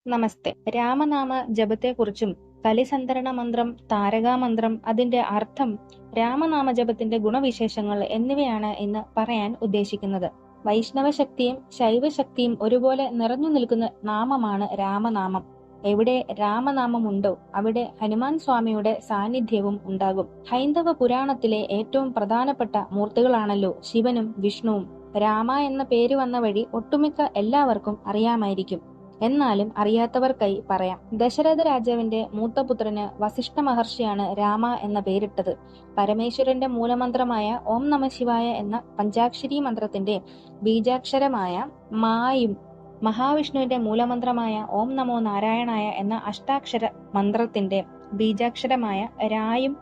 നമസ്തേ. രാമനാമ ജപത്തെക്കുറിച്ചും കലിസന്ധരണ മന്ത്രം, താരകാമന്ത്രം, അതിന്റെ അർത്ഥം, രാമനാമ ജപത്തിന്റെ ഗുണവിശേഷങ്ങൾ എന്നിവയാണ് ഇന്ന് പറയാൻ ഉദ്ദേശിക്കുന്നത്. വൈഷ്ണവ ശക്തിയും ശൈവശക്തിയും ഒരുപോലെ നിറഞ്ഞു നിൽക്കുന്ന നാമമാണ് രാമനാമം. എവിടെ രാമനാമമുണ്ടോ അവിടെ ഹനുമാൻ സ്വാമിയുടെ സാന്നിധ്യവും ഉണ്ടാകും. ഹൈന്ദവ പുരാണത്തിലെ ഏറ്റവും പ്രധാനപ്പെട്ട മൂർത്തികളാണല്ലോ ശിവനും വിഷ്ണുവും. രാമ എന്ന പേര് വന്ന വഴി ഒട്ടുമിക്ക എല്ലാവർക്കും അറിയാമായിരിക്കും. എന്നാലും അറിയാത്തവർക്കായി പറയാം. ദശരഥ രാജാവിന്റെ മൂത്തപുത്രന് വസിഷ്ഠ മഹർഷിയാണ് രാമ എന്ന പേരിട്ടത്. പരമേശ്വരന്റെ മൂലമന്ത്രമായ ഓം നമ ശിവായ എന്ന പഞ്ചാക്ഷരി മന്ത്രത്തിന്റെ ബീജാക്ഷരമായ മായും മഹാവിഷ്ണുവിന്റെ മൂലമന്ത്രമായ ഓം നമോ നാരായണായ എന്ന അഷ്ടാക്ഷര മന്ത്രത്തിന്റെ ബീജാക്ഷരമായ രായും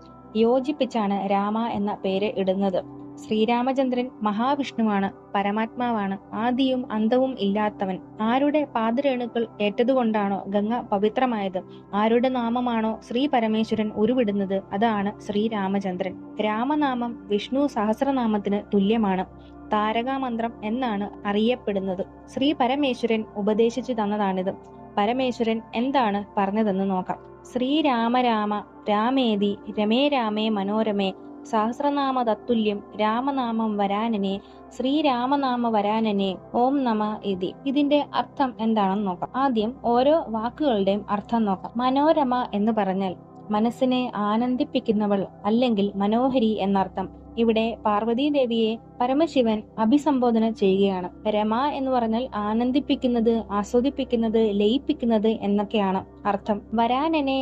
യോജിപ്പിച്ചാണ് രാമ എന്ന പേര് ഇടുന്നത്. ശ്രീരാമചന്ദ്രൻ മഹാവിഷ്ണുവാണ്, പരമാത്മാവാണ്, ആദിയും അന്തവും ഇല്ലാത്തവൻ. ആരുടെ പാദരേണുക്കൾ ഏറ്റതുകൊണ്ടാണോ ഗംഗ പവിത്രമായത്, ആരുടെ നാമമാണോ ശ്രീ പരമേശ്വരൻ ഉരുവിടുന്നത്, അതാണ് ശ്രീരാമചന്ദ്രൻ. രാമനാമം വിഷ്ണു സഹസ്രനാമത്തിന് തുല്യമാണ്. താരകാമന്ത്രം എന്നാണ് അറിയപ്പെടുന്നത്. ശ്രീ പരമേശ്വരൻ ഉപദേശിച്ചു തന്നതാണിത്. പരമേശ്വരൻ എന്താണ് പറഞ്ഞതെന്ന് നോക്കാം. ശ്രീരാമ രാമ രാമേതി രമേ രാമേ മനോരമേ സഹസ്രനാമ തത്തുല്യം രാമനാമം വരാനനെ ശ്രീരാമനാമ വരാനനെ ഓം നമ ഇതി. ഇതിന്റെ അർത്ഥം എന്താണെന്ന് നോക്കാം. ആദ്യം ഓരോ വാക്കുകളുടെയും അർത്ഥം നോക്കാം. മനോരമ എന്ന് പറഞ്ഞാൽ മനസ്സിനെ ആനന്ദിപ്പിക്കുന്നവൾ അല്ലെങ്കിൽ മനോഹരി എന്നർത്ഥം. ഇവിടെ പാർവതീ ദേവിയെ പരമശിവൻ അഭിസംബോധന ചെയ്യുകയാണ്. രമ എന്ന് പറഞ്ഞാൽ ആനന്ദിപ്പിക്കുന്നത്, ആസ്വദിപ്പിക്കുന്നത്, ലയിപ്പിക്കുന്നത് എന്നൊക്കെയാണ് അർത്ഥം. വരാനനെ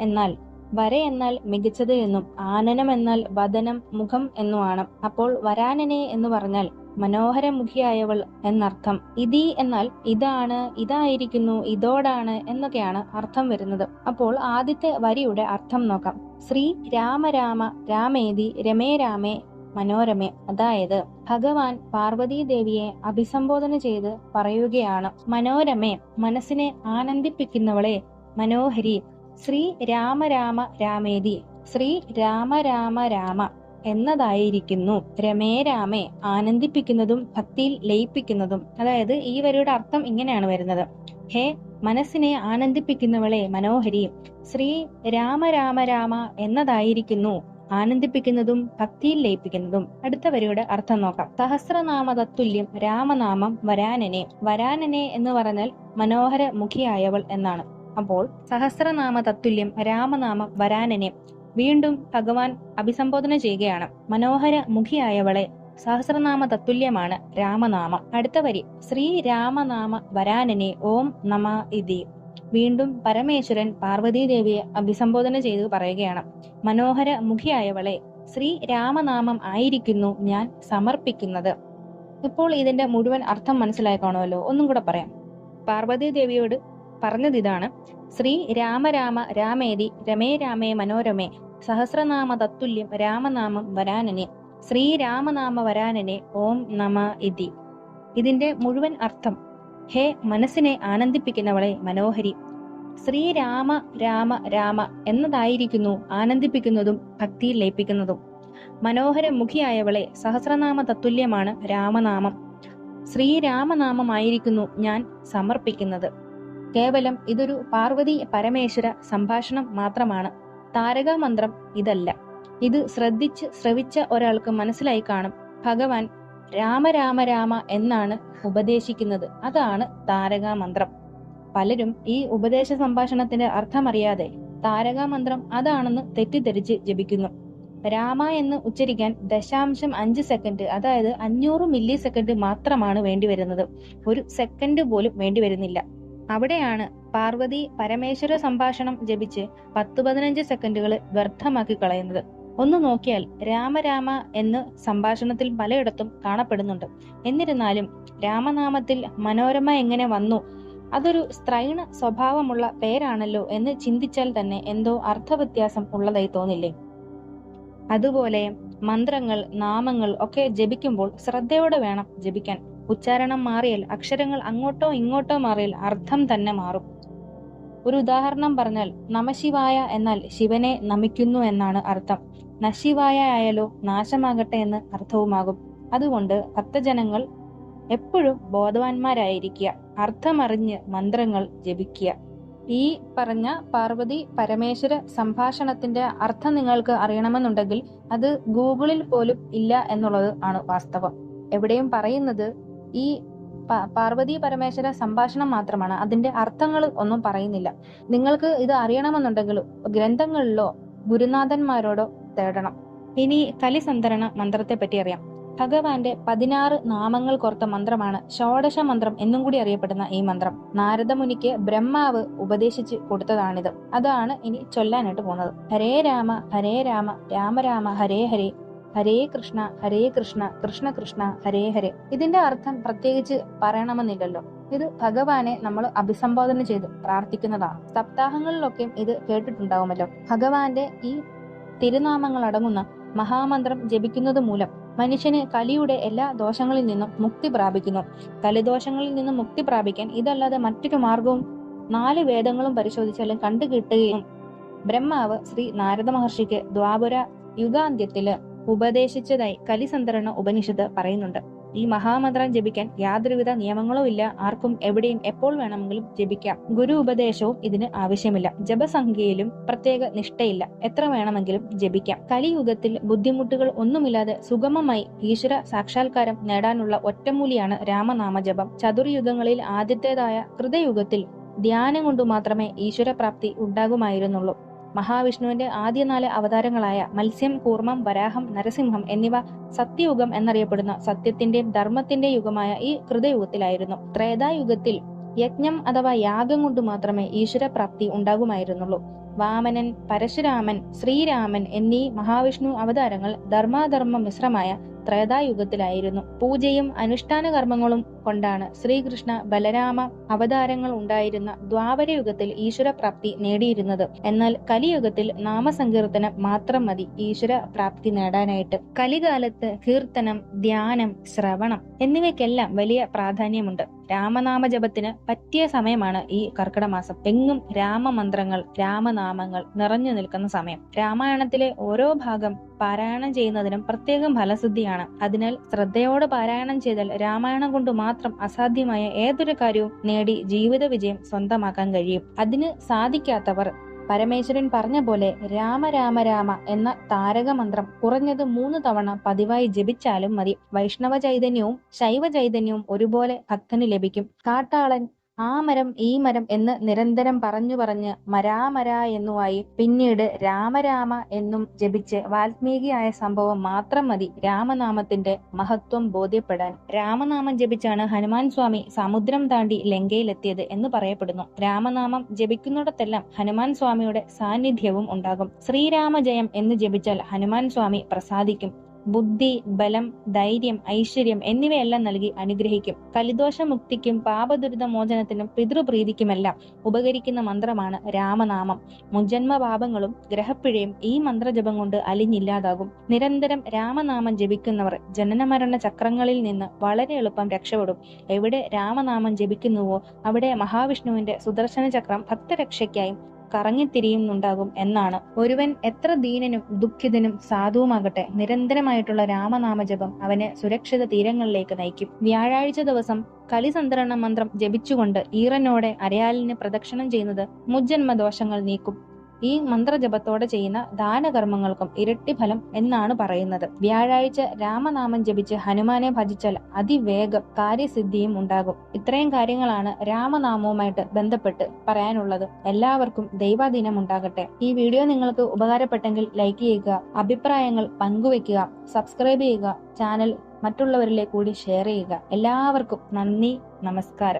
എന്നാൽ വര എന്നാൽ മികച്ചത് എന്നും ആനനം എന്നാൽ വദനം, മുഖം എന്നുമാണ്. അപ്പോൾ വരാനനെ എന്ന് പറഞ്ഞാൽ മനോഹരമുഖിയായവൾ എന്നർത്ഥം. ഇതി എന്നാൽ ഇതാണ്, ഇതായിരിക്കുന്നു, ഇതോടാണ് എന്നൊക്കെയാണ് അർത്ഥം വരുന്നത്. അപ്പോൾ ആദ്യത്തെ വരിയുടെ അർത്ഥം നോക്കാം. ശ്രീ രാമ രാമ രാമേതി രമേ രാമേ മനോരമേ. അതായത് ഭഗവാൻ പാർവതീ ദേവിയെ അഭിസംബോധന ചെയ്ത് പറയുകയാണ്. മനോരമേ, മനസ്സിനെ ആനന്ദിപ്പിക്കുന്നവളെ, മനോഹരി. ശ്രീ രാമ രാമ രാമേതി, ശ്രീ രാമ രാമ രാമ എന്നതായിരിക്കുന്നു രമേ രാമേ, ആനന്ദിപ്പിക്കുന്നതും ഭക്തിയിൽ ലയിപ്പിക്കുന്നതും. അതായത് ഈ വരിയുടെ അർത്ഥം ഇങ്ങനെയാണ് വരുന്നത്. ഹേ മനസ്സിനെ ആനന്ദിപ്പിക്കുന്നവളെ മനോഹരി, ശ്രീ രാമ രാമ രാമ എന്നതായിരിക്കുന്നു ആനന്ദിപ്പിക്കുന്നതും ഭക്തിയിൽ ലയിപ്പിക്കുന്നതും. അടുത്ത വരിയുടെ അർത്ഥം നോക്കാം. സഹസ്രനാമ തത്തുല്യം രാമനാമം വരാനനെ. വരാനനെ എന്ന് പറഞ്ഞാൽ മനോഹര മുഖിയായവൾ എന്നാണ്. അപ്പോൾ സഹസ്രനാമ തത്തുല്യം രാമനാമം വരാനനെ വീണ്ടും ഭഗവാൻ അഭിസംബോധന ചെയ്യുകയാണ്. മനോഹര മുഖിയായവളെ, സഹസ്രനാമ തത്തുല്യമാണ് രാമനാമം. അടുത്ത വരി ശ്രീ രാമനാമ വരാനനെ ഓം നമ ഇതി. വീണ്ടും പരമേശ്വരൻ പാർവതീ ദേവിയെ അഭിസംബോധന ചെയ്ത് പറയുകയാണ്. മനോഹര മുഖിയായവളെ, ശ്രീ രാമനാമം ആയിരിക്കുന്നു ഞാൻ സമർപ്പിക്കുന്നത്. ഇപ്പോൾ ഇതിന്റെ മുഴുവൻ അർത്ഥം മനസ്സിലായി കാണുമല്ലോ. ഒന്നും കൂടെ പറയാം. പാർവതീ ദേവിയോട് പറഞ്ഞത് ഇതാണ്. ശ്രീ രാമ രാമ രാമേതി രമേ രാമേ മനോരമേ സഹസ്രനാമ തത്തുല്യം രാമനാമം വരാനനെ ശ്രീരാമനാമ വരാനനെ ഓം നമ ഇതി. ഇതിന്റെ മുഴുവൻ അർത്ഥം. ഹേ മനസ്സിനെ ആനന്ദിപ്പിക്കുന്നവളെ മനോഹരി, ശ്രീരാമ രാമ രാമ എന്നതായിരിക്കുന്നു ആനന്ദിപ്പിക്കുന്നതും ഭക്തിയിൽ ലയിപ്പിക്കുന്നതും. മനോഹര മുഖിയായവളെ, സഹസ്രനാമ തത്തുല്യമാണ് രാമനാമം. ശ്രീരാമനാമമായിരിക്കുന്നു ഞാൻ സമർപ്പിക്കുന്നത്. കേവലം ഇതൊരു പാർവതി പരമേശ്വര സംഭാഷണം മാത്രമാണ്. താരകാമന്ത്രം ഇതല്ല. ഇത് ശ്രദ്ധിച്ച് ശ്രവിച്ച ഒരാൾക്ക് മനസ്സിലായി കാണും. ഭഗവാൻ രാമ രാമ രാമ എന്നാണ് ഉപദേശിക്കുന്നത്. അതാണ് താരകാമന്ത്രം. പലരും ഈ ഉപദേശ സംഭാഷണത്തിന്റെ അർത്ഥമറിയാതെ താരകാമന്ത്രം അതാണെന്ന് തെറ്റിദ്ധരിച്ച് ജപിക്കുന്നു. രാമ എന്ന് ഉച്ചരിക്കാൻ 0.5 സെക്കൻഡ്, അതായത് 500 മില്ലി സെക്കൻഡ് മാത്രമാണ് വേണ്ടിവരുന്നത്. ഒരു സെക്കൻഡ് പോലും വേണ്ടിവരുന്നില്ല. അവിടെയാണ് പാർവതി പരമേശ്വര സംഭാഷണം ജപിച്ച് 10-15 സെക്കൻഡുകൾ വ്യർത്ഥമാക്കി കളയുന്നത്. ഒന്ന് നോക്കിയാൽ രാമരാമ എന്ന് സംഭാഷണത്തിൽ പലയിടത്തും കാണപ്പെടുന്നുണ്ട്. എന്നിരുന്നാലും രാമനാമത്തിൽ മനോരമ എങ്ങനെ വന്നു? അതൊരു സ്ത്രൈണ സ്വഭാവമുള്ള പേരാണല്ലോ എന്ന് ചിന്തിച്ചാൽ തന്നെ എന്തോ അർത്ഥവ്യത്യാസം ഉള്ളതായി തോന്നില്ലേ? അതുപോലെ മന്ത്രങ്ങൾ, നാമങ്ങൾ ഒക്കെ ജപിക്കുമ്പോൾ ശ്രദ്ധയോടെ വേണം ജപിക്കാൻ. ഉച്ചാരണം മാറിയാൽ, അക്ഷരങ്ങൾ അങ്ങോട്ടോ ഇങ്ങോട്ടോ മാറിയാൽ അർത്ഥം തന്നെ മാറും. ഒരു ഉദാഹരണം പറഞ്ഞാൽ, നമശിവായ എന്നാൽ ശിവനെ നമിക്കുന്നു എന്നാണ് അർത്ഥം. നശിവായ ആയാലോ നാശമാകട്ടെ എന്ന് അർത്ഥവുമാകും. അതുകൊണ്ട് ഭക്തജനങ്ങൾ എപ്പോഴും ബോധവാന്മാരായിരിക്കുക. അർത്ഥമറിഞ്ഞ് മന്ത്രങ്ങൾ ജപിക്കുക. ഈ പറഞ്ഞ പാർവതി പരമേശ്വര സംഭാഷണത്തിന്റെ അർത്ഥം നിങ്ങൾക്ക് അറിയണമെന്നുണ്ടെങ്കിൽ അത് ഗൂഗിളിൽ പോലും ഇല്ല എന്നുള്ളത് ആണ് വാസ്തവം. എവിടെയും പറയുന്നത് ഈ പാർവതി പരമേശ്വര സംഭാഷണം മാത്രമാണ്. അതിന്റെ അർത്ഥങ്ങൾ ഒന്നും പറയുന്നില്ല. നിങ്ങൾക്ക് ഇത് അറിയണമെന്നുണ്ടെങ്കിൽ ഗ്രന്ഥങ്ങളിലോ ഗുരുനാഥന്മാരോടോ തേടണം. ഇനി കലിസന്ധരണ മന്ത്രത്തെ പറ്റി അറിയാം. ഭഗവാന്റെ 16 നാമങ്ങൾ കോർത്ത മന്ത്രമാണ് ഷോഡശ മന്ത്രം എന്നും കൂടി അറിയപ്പെടുന്ന ഈ മന്ത്രം. നാരദമുനിക്ക് ബ്രഹ്മാവ് ഉപദേശിച്ച് കൊടുത്തതാണിത്. അതാണ് ഇനി ചൊല്ലാനായിട്ട് പോകുന്നത്. ഹരേ രാമ രാമ രാമ ഹരേ ഹരേ, ഹരേ കൃഷ്ണ കൃഷ്ണ കൃഷ്ണ ഹരേ ഹരേ. ഇതിന്റെ അർത്ഥം പ്രത്യേകിച്ച് പറയണമെന്നില്ലല്ലോ. ഇത് ഭഗവാനെ നമ്മൾ അഭിസംബോധന ചെയ്ത് പ്രാർത്ഥിക്കുന്നതാണ്. സപ്താഹങ്ങളിലൊക്കെ ഇത് കേട്ടിട്ടുണ്ടാവുമല്ലോ. ഭഗവാന്റെ ഈ തിരുനാമങ്ങൾ അടങ്ങുന്ന മഹാമന്ത്രം ജപിക്കുന്നത് മൂലം മനുഷ്യന് കലിയുടെ എല്ലാ ദോഷങ്ങളിൽ നിന്നും മുക്തി പ്രാപിക്കുന്നു. കലിദോഷങ്ങളിൽ നിന്നും മുക്തി പ്രാപിക്കാൻ ഇതല്ലാതെ മറ്റൊരു മാർഗവും 4 വേദങ്ങളും പരിശോധിച്ചാലും കണ്ടുകിട്ടുകയും ബ്രഹ്മാവ് ശ്രീ നാരദ മഹർഷിക്ക് ദ്വാപര യുഗാന്ത്യത്തില് ഉപദേശിച്ചതായി കലിസന്ധരണ ഉപനിഷത്ത് പറയുന്നുണ്ട്. ഈ മഹാമന്ത്രം ജപിക്കാൻ യാതൊരുവിധ നിയമങ്ങളും ഇല്ല. ആർക്കും എവിടെയും എപ്പോൾ വേണമെങ്കിലും ജപിക്കാം. ഗുരു ഉപദേശവും ഇതിന് ആവശ്യമില്ല. ജപസംഖ്യയിലും പ്രത്യേക നിഷ്ഠയില്ല. എത്ര വേണമെങ്കിലും ജപിക്കാം. കലിയുഗത്തിൽ ബുദ്ധിമുട്ടുകൾ ഒന്നുമില്ലാതെ സുഗമമായി ഈശ്വര സാക്ഷാത്കാരം നേടാനുള്ള ഒറ്റമൂലിയാണ് രാമനാമ ജപം. ചതുർയുഗങ്ങളിൽ ആദ്യത്തേതായ കൃതയുഗത്തിൽ ധ്യാനം കൊണ്ടു മാത്രമേ ഈശ്വരപ്രാപ്തി ഉണ്ടാകുമായിരുന്നുള്ളൂ. മഹാവിഷ്ണുവിന്റെ ആദ്യ 4 അവതാരങ്ങളായ മത്സ്യം, കൂർമ്മം, വരാഹം, നരസിംഹം എന്നിവ സത്യയുഗം എന്നറിയപ്പെടുന്ന സത്യത്തിന്റെയും ധർമ്മത്തിന്റെയും യുഗമായ ഈ കൃതയുഗത്തിലായിരുന്നു. ത്രേതായുഗത്തിൽ യജ്ഞം അഥവാ യാഗം കൊണ്ട് മാത്രമേ ഈശ്വരപ്രാപ്തി ഉണ്ടാകുമായിരുന്നുള്ളൂ. വാമനൻ, പരശുരാമൻ, ശ്രീരാമൻ എന്നീ മഹാവിഷ്ണു അവതാരങ്ങൾ ധർമാധർമ്മ മിശ്രമായ ത്രേതായുഗത്തിലായിരുന്നു. പൂജയും അനുഷ്ഠാന കർമ്മങ്ങളും കൊണ്ടാണ് ശ്രീകൃഷ്ണ ബലരാമ അവതാരങ്ങൾ ഉണ്ടായിരുന്ന ദ്വാപരയുഗത്തിൽ ഈശ്വരപ്രാപ്തി നേടിയിരുന്നത്. എന്നാൽ കലിയുഗത്തിൽ നാമസങ്കീർത്തനം മാത്രം മതി ഈശ്വര പ്രാപ്തി നേടാനായിട്ട്. കലികാലത്ത് കീർത്തനം, ധ്യാനം, ശ്രവണം എന്നിവയ്ക്കെല്ലാം വലിയ പ്രാധാന്യമുണ്ട്. രാമനാമ ജപത്തിന് പറ്റിയ സമയമാണ് ഈ കർക്കിടമാസം. എങ്ങും രാമമന്ത്രങ്ങൾ, രാമനാമങ്ങൾ നിറഞ്ഞു നിൽക്കുന്ന സമയം. രാമായണത്തിലെ ഓരോ ഭാഗം പാരായണം ചെയ്യുന്നതിനും പ്രത്യേകം ഫലസിദ്ധിയാണ്. അതിനാൽ ശ്രദ്ധയോടെ പാരായണം ചെയ്താൽ രാമായണം കൊണ്ട് മാത്രം അസാധ്യമായ ഏതൊരു കാര്യവും നേടി ജീവിത വിജയം സ്വന്തമാക്കാൻ കഴിയും. അതിന് സാധിക്കാത്തവർ പരമേശ്വരൻ പറഞ്ഞ പോലെ രാമ രാമ രാമ എന്ന താരക മന്ത്രം കുറഞ്ഞത് 3 തവണ പതിവായി ജപിച്ചാലും മതി. വൈഷ്ണവ ചൈതന്യവും ശൈവ ചൈതന്യവും ഒരുപോലെ ഭക്തന് ലഭിക്കും. കാട്ടാളൻ ആ മരം ഈ മരം എന്ന് നിരന്തരം പറഞ്ഞ് മരാമര എന്നുമായി പിന്നീട് രാമരാമ എന്നും ജപിച്ച് വാൽമീകിയായ സംഭവം മാത്രം മതി രാമനാമത്തിന്റെ മഹത്വം ബോധ്യപ്പെടാൻ. രാമനാമം ജപിച്ചാണ് ഹനുമാൻ സ്വാമി സമുദ്രം താണ്ടി ലങ്കയിലെത്തിയത് എന്ന് പറയപ്പെടുന്നു. രാമനാമം ജപിക്കുന്നിടത്തെല്ലാം ഹനുമാൻ സ്വാമിയുടെ സാന്നിധ്യവും ഉണ്ടാകും. ശ്രീരാമജയം എന്ന് ജപിച്ചാൽ ഹനുമാൻ സ്വാമി പ്രസാദിക്കും. ബുദ്ധി, ബലം, ധൈര്യം, ഐശ്വര്യം എന്നിവയെല്ലാം നൽകി അനുഗ്രഹിക്കും. കലിദോഷമുക്തിക്കും പാപദുരിത മോചനത്തിനും പിതൃപ്രീതിക്കുമെല്ലാം ഉപകരിക്കുന്ന മന്ത്രമാണ് രാമനാമം. മുജ്ജന്മ പാപങ്ങളും ഗ്രഹപ്പിഴയും ഈ മന്ത്രജപം കൊണ്ട് അലിഞ്ഞില്ലാതാകും. നിരന്തരം രാമനാമം ജപിക്കുന്നവർ ജനനമരണ ചക്രങ്ങളിൽ നിന്ന് വളരെ എളുപ്പം രക്ഷപ്പെടും. എവിടെ രാമനാമം ജപിക്കുന്നുവോ അവിടെ മഹാവിഷ്ണുവിന്റെ സുദർശന ചക്രം ഭക്തരക്ഷയ്ക്കായും കറങ്ങിത്തിരിയുന്നുണ്ടാകും എന്നാണ്. ഒരുവൻ എത്ര ദീനനും ദുഃഖിതനും സാധുവുമാകട്ടെ, നിരന്തരമായിട്ടുള്ള രാമനാമജപം അവനെ സുരക്ഷിത തീരങ്ങളിലേക്ക് നയിക്കും. വ്യാഴാഴ്ച ദിവസം കലിസന്ധരണ മന്ത്രം ജപിച്ചുകൊണ്ട് ഈറനോടെ അരയാലിന് പ്രദക്ഷിണം ചെയ്യുന്നത് മുജ്ജന്മ ദോഷങ്ങൾ നീക്കും. ഈ മന്ത്രജപത്തോടെ ചെയ്യുന്ന ദാനകർമ്മങ്ങൾക്കും ഇരട്ടി ഫലം എന്നാണ് പറയുന്നത്. വ്യാഴാഴ്ച രാമനാമം ജപിച്ച് ഹനുമാനെ ഭജിച്ചാൽ അതിവേഗം കാര്യസിദ്ധിയും ഉണ്ടാകും. ഇത്രയും കാര്യങ്ങളാണ് രാമനാമവുമായിട്ട് ബന്ധപ്പെട്ട് പറയാനുള്ളത്. എല്ലാവർക്കും ദൈവാധീനം ഉണ്ടാകട്ടെ. ഈ വീഡിയോ നിങ്ങൾക്ക് ഉപകാരപ്പെട്ടെങ്കിൽ ലൈക്ക് ചെയ്യുക, അഭിപ്രായങ്ങൾ പങ്കുവെക്കുക, സബ്സ്ക്രൈബ് ചെയ്യുക, ചാനൽ മറ്റുള്ളവരിലേക്ക് കൂടി ഷെയർ ചെയ്യുക. എല്ലാവർക്കും നന്ദി, നമസ്കാരം.